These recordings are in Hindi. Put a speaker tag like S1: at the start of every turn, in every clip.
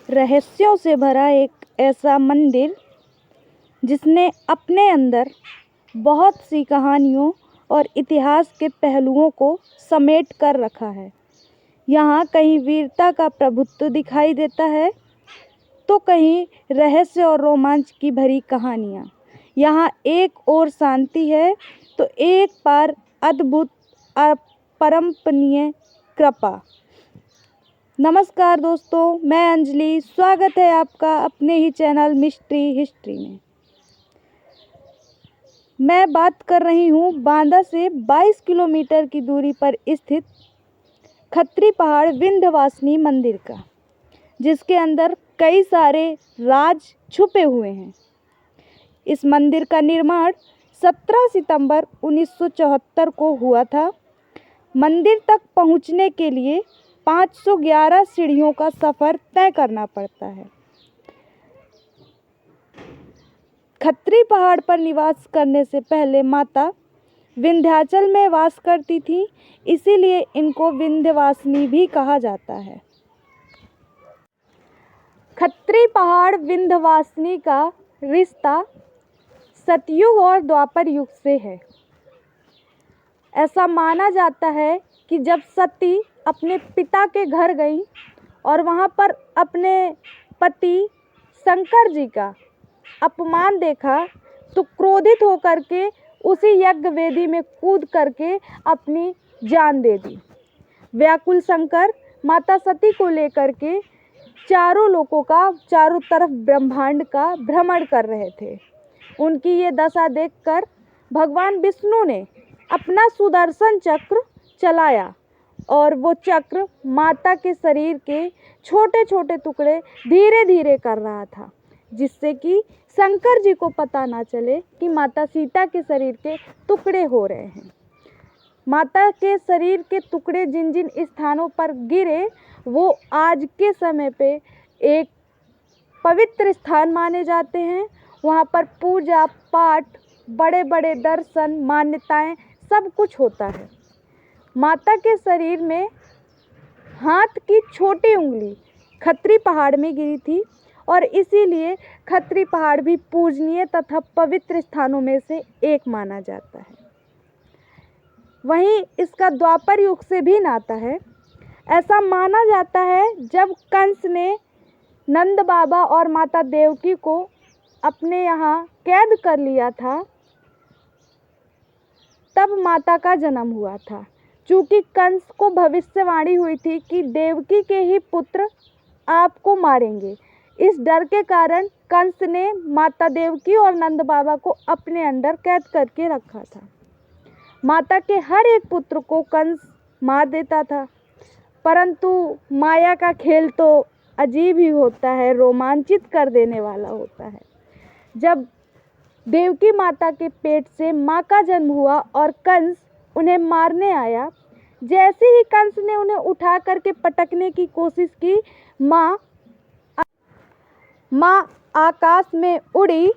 S1: रहस्यों से भरा एक ऐसा मंदिर जिसने अपने अंदर बहुत सी कहानियों और इतिहास के पहलुओं को समेट कर रखा है। यहाँ कहीं वीरता का प्रभुत्व दिखाई देता है तो कहीं रहस्य और रोमांच की भरी कहानियाँ। यहाँ एक ओर शांति है तो एक पार अद्भुत अपरंपनीय कृपा। नमस्कार दोस्तों, मैं अंजलि। स्वागत है आपका अपने ही चैनल मिस्ट्री हिस्ट्री में। मैं बात कर रही हूँ बांदा से 22 किलोमीटर की दूरी पर स्थित खत्री पहाड़ विंध्यवासिनी मंदिर का, जिसके अंदर कई सारे राज छुपे हुए हैं। इस मंदिर का निर्माण 17 सितंबर 1974 को हुआ था। मंदिर तक पहुँचने के लिए 511 सीढ़ियों का सफ़र तय करना पड़ता है। खत्री पहाड़ पर निवास करने से पहले माता विंध्याचल में वास करती थी, इसीलिए इनको विंध्यवासिनी भी कहा जाता है। खत्री पहाड़ विंध्यवासिनी का रिश्ता सतयुग और द्वापर युग से है। ऐसा माना जाता है कि जब सती अपने पिता के घर गई और वहाँ पर अपने पति शंकर जी का अपमान देखा तो क्रोधित होकर के उसी यज्ञ वेदी में कूद करके अपनी जान दे दी। व्याकुल शंकर माता सती को लेकर के चारों लोकों का, चारों तरफ ब्रह्मांड का भ्रमण कर रहे थे। उनकी ये दशा देखकर भगवान विष्णु ने अपना सुदर्शन चक्र चलाया और वो चक्र माता के शरीर के छोटे छोटे टुकड़े धीरे धीरे कर रहा था, जिससे कि शंकर जी को पता ना चले कि माता सीता के शरीर के टुकड़े हो रहे हैं। माता के शरीर के टुकड़े जिन जिन स्थानों पर गिरे वो आज के समय पे एक पवित्र स्थान माने जाते हैं। वहाँ पर पूजा पाठ, बड़े बड़े दर्शन, मान्यताएं सब कुछ होता है। माता के शरीर में हाथ की छोटी उंगली खत्री पहाड़ में गिरी थी और इसीलिए खत्री पहाड़ भी पूजनीय तथा पवित्र स्थानों में से एक माना जाता है। वहीं इसका द्वापर युग से भी नाता है। ऐसा माना जाता है जब कंस ने नंद बाबा और माता देवकी को अपने यहाँ कैद कर लिया था, तब माता का जन्म हुआ था। चूँकि कंस को भविष्यवाणी हुई थी कि देवकी के ही पुत्र आपको मारेंगे, इस डर के कारण कंस ने माता देवकी और नंद बाबा को अपने अंडर कैद करके रखा था। माता के हर एक पुत्र को कंस मार देता था, परंतु माया का खेल तो अजीब ही होता है, रोमांचित कर देने वाला होता है। जब देवकी माता के पेट से माँ का जन्म हुआ और कंस उन्हें मारने आया, जैसे ही कंस ने उन्हें उठा करके पटकने की कोशिश की, माँ आकाश में उड़ी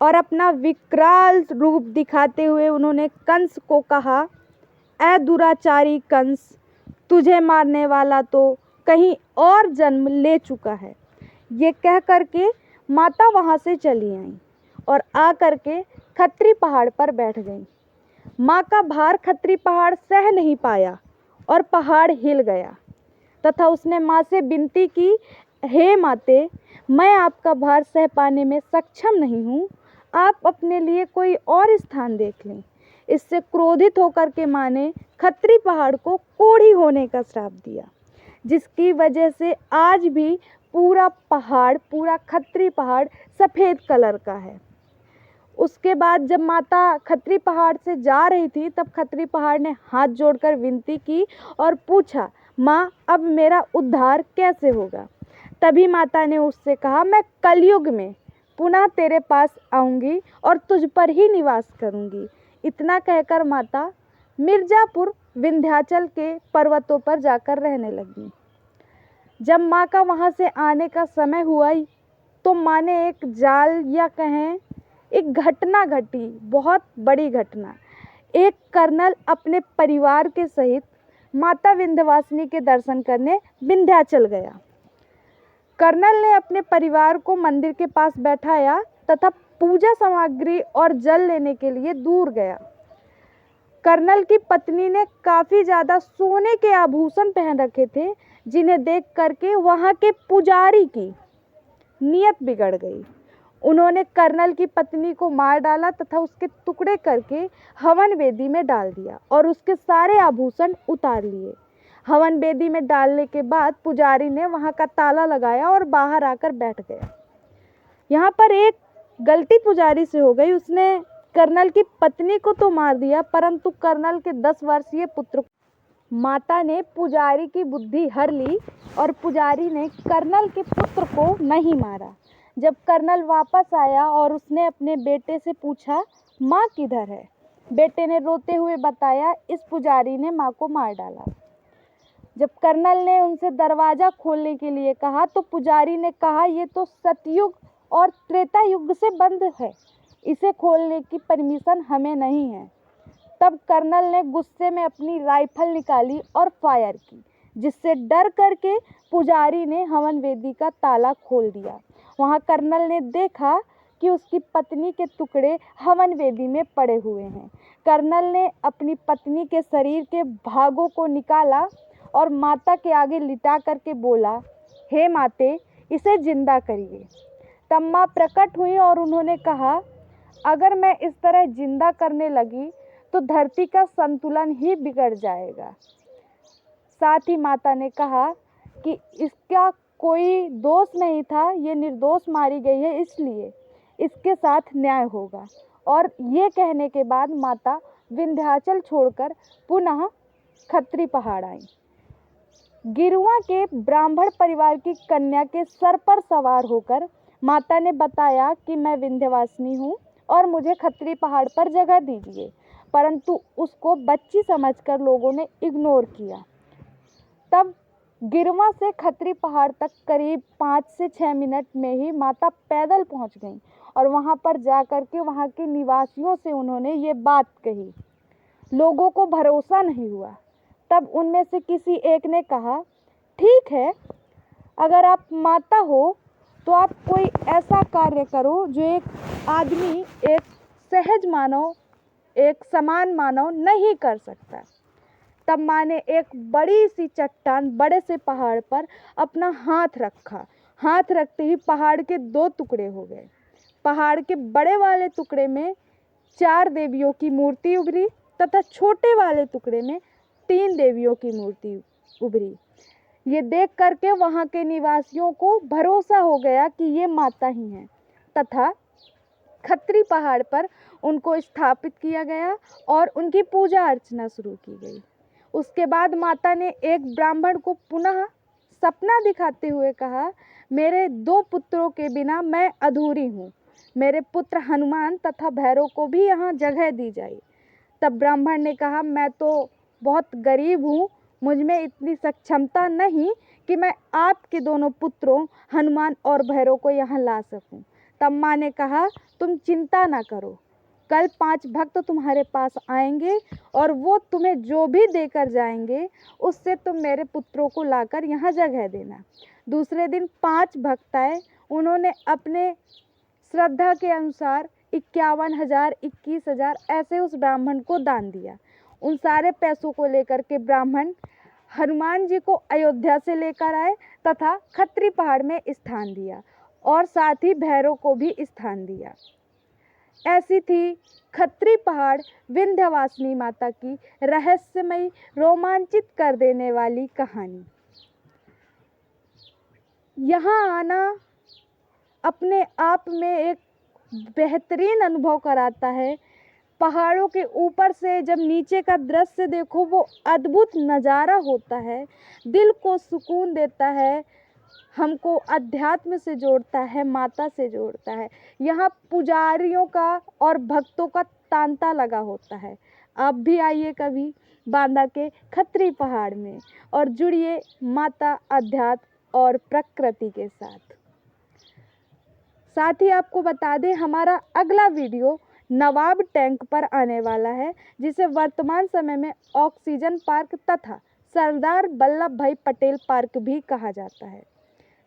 S1: और अपना विकराल रूप दिखाते हुए उन्होंने कंस को कहा, ऐ दुराचारी कंस, तुझे मारने वाला तो कहीं और जन्म ले चुका है। ये कह करके माता वहाँ से चली आई और आ करके खत्री पहाड़ पर बैठ गई। माँ का भार खत्री पहाड़ सह नहीं पाया और पहाड़ हिल गया तथा उसने माँ से विनती की, हे माते, मैं आपका भार सह पाने में सक्षम नहीं हूँ, आप अपने लिए कोई और स्थान देख लें। इससे क्रोधित होकर के माँ ने खत्री पहाड़ को कोढ़ी होने का श्राप दिया, जिसकी वजह से आज भी पूरा खत्री पहाड़ सफ़ेद कलर का है। उसके बाद जब माता खत्री पहाड़ से जा रही थी, तब खत्री पहाड़ ने हाथ जोड़कर विनती की और पूछा, माँ, अब मेरा उद्धार कैसे होगा? तभी माता ने उससे कहा, मैं कलयुग में पुनः तेरे पास आऊँगी और तुझ पर ही निवास करूँगी। इतना कहकर माता मिर्ज़ापुर विंध्याचल के पर्वतों पर जाकर रहने लगी। जब माँ का वहाँ से आने का समय हुआ तो माँ ने एक जाल या कहें एक घटना घटी, बहुत बड़ी घटना। एक कर्नल अपने परिवार के सहित माता विंध्यवासिनी के दर्शन करने विंध्याचल गया। कर्नल ने अपने परिवार को मंदिर के पास बैठाया तथा पूजा सामग्री और जल लेने के लिए दूर गया। कर्नल की पत्नी ने काफ़ी ज़्यादा सोने के आभूषण पहन रखे थे, जिन्हें देख करके वहाँ के पुजारी की नीयत बिगड़ गई। उन्होंने कर्नल की पत्नी को मार डाला तथा उसके टुकड़े करके हवन वेदी में डाल दिया और उसके सारे आभूषण उतार लिए। हवन वेदी में डालने के बाद पुजारी ने वहाँ का ताला लगाया और बाहर आकर बैठ गया। यहाँ पर एक गलती पुजारी से हो गई, उसने कर्नल की पत्नी को तो मार दिया, परंतु कर्नल के 10 वर्षीय पुत्र। माता ने पुजारी की बुद्धि हर ली और पुजारी ने कर्नल के पुत्र को नहीं मारा। जब कर्नल वापस आया और उसने अपने बेटे से पूछा, माँ किधर है? बेटे ने रोते हुए बताया, इस पुजारी ने माँ को मार डाला। जब कर्नल ने उनसे दरवाज़ा खोलने के लिए कहा तो पुजारी ने कहा, ये तो सतयुग और त्रेता युग से बंद है, इसे खोलने की परमिशन हमें नहीं है। तब कर्नल ने गुस्से में अपनी राइफल निकाली और फायर की, जिससे डर करके पुजारी ने हवन वेदी का ताला खोल दिया। वहाँ कर्नल ने देखा कि उसकी पत्नी के टुकड़े हवन वेदी में पड़े हुए हैं। कर्नल ने अपनी पत्नी के शरीर के भागों को निकाला और माता के आगे लिटा करके बोला, हे माते, इसे जिंदा करिए। तब माँ प्रकट हुई और उन्होंने कहा, अगर मैं इस तरह जिंदा करने लगी तो धरती का संतुलन ही बिगड़ जाएगा। साथ ही माता ने कहा कि इसका कोई दोष नहीं था, ये निर्दोष मारी गई है, इसलिए इसके साथ न्याय होगा। और ये कहने के बाद माता विंध्याचल छोड़कर पुनः खत्री पहाड़ आई। गिरुआ के ब्राह्मण परिवार की कन्या के सर पर सवार होकर माता ने बताया कि मैं विंध्यवासिनी हूँ और मुझे खत्री पहाड़ पर जगह दीजिए, परंतु उसको बच्ची समझकर लोगों ने इग्नोर किया। तब गिरुआ से खत्री पहाड़ तक करीब 5 से 6 मिनट में ही माता पैदल पहुंच गईं और वहां पर जाकर के वहां के निवासियों से उन्होंने ये बात कही। लोगों को भरोसा नहीं हुआ। तब उनमें से किसी एक ने कहा, ठीक है, अगर आप माता हो तो आप कोई ऐसा कार्य करो जो एक आदमी, एक सहज मानव, एक समान मानव नहीं कर सकता। तब माँ ने एक बड़ी सी चट्टान, बड़े से पहाड़ पर अपना हाथ रखा। हाथ रखते ही पहाड़ के 2 टुकड़े हो गए। पहाड़ के बड़े वाले टुकड़े में 4 देवियों की मूर्ति उभरी तथा छोटे वाले टुकड़े में 3 देवियों की मूर्ति उभरी। ये देख करके वहाँ के निवासियों को भरोसा हो गया कि ये माता ही हैं तथा खत्री पहाड़ पर उनको स्थापित किया गया और उनकी पूजा अर्चना शुरू की गई। उसके बाद माता ने एक ब्राह्मण को पुनः सपना दिखाते हुए कहा, मेरे 2 पुत्रों के बिना मैं अधूरी हूँ, मेरे पुत्र हनुमान तथा भैरव को भी यहाँ जगह दी जाए। तब ब्राह्मण ने कहा, मैं तो बहुत गरीब हूँ, मुझ में इतनी सक्षमता नहीं कि मैं आपके दोनों पुत्रों हनुमान और भैरव को यहाँ ला सकूँ। तब माँ ने कहा, तुम चिंता ना करो, कल 5 भक्त तुम्हारे पास आएंगे और वो तुम्हें जो भी देकर जाएंगे उससे तुम मेरे पुत्रों को लाकर यहाँ जगह देना। दूसरे दिन 5 भक्त आए। उन्होंने अपने श्रद्धा के अनुसार 51,000, 21,000 ऐसे उस ब्राह्मण को दान दिया। उन सारे पैसों को लेकर के ब्राह्मण हनुमान जी को अयोध्या से लेकर आए तथा खत्री पहाड़ में स्थान दिया और साथ ही भैरव को भी स्थान दिया। ऐसी थी खत्री पहाड़ विंध्यवासिनी माता की रहस्यमयी, रोमांचित कर देने वाली कहानी। यहाँ आना अपने आप में एक बेहतरीन अनुभव कराता है। पहाड़ों के ऊपर से जब नीचे का दृश्य देखो, वो अद्भुत नज़ारा होता है, दिल को सुकून देता है, हमको अध्यात्म से जोड़ता है, माता से जोड़ता है। यहाँ पुजारियों का और भक्तों का तांता लगा होता है। आप भी आइए कभी बांदा के खत्री पहाड़ में और जुड़िए माता, अध्यात्म और प्रकृति के साथ। साथ ही आपको बता दें, हमारा अगला वीडियो नवाब टैंक पर आने वाला है, जिसे वर्तमान समय में ऑक्सीजन पार्क तथा सरदार वल्लभ भाई पटेल पार्क भी कहा जाता है।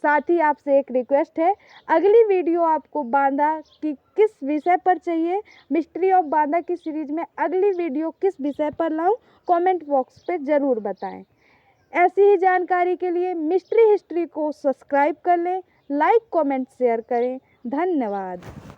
S1: साथ ही आपसे एक रिक्वेस्ट है, अगली वीडियो आपको बांदा की किस विषय पर चाहिए, मिस्ट्री ऑफ बांदा की सीरीज में अगली वीडियो किस विषय पर लाऊं, कमेंट बॉक्स पे ज़रूर बताएं। ऐसी ही जानकारी के लिए मिस्ट्री हिस्ट्री को सब्सक्राइब कर लें, लाइक कमेंट शेयर करें। धन्यवाद।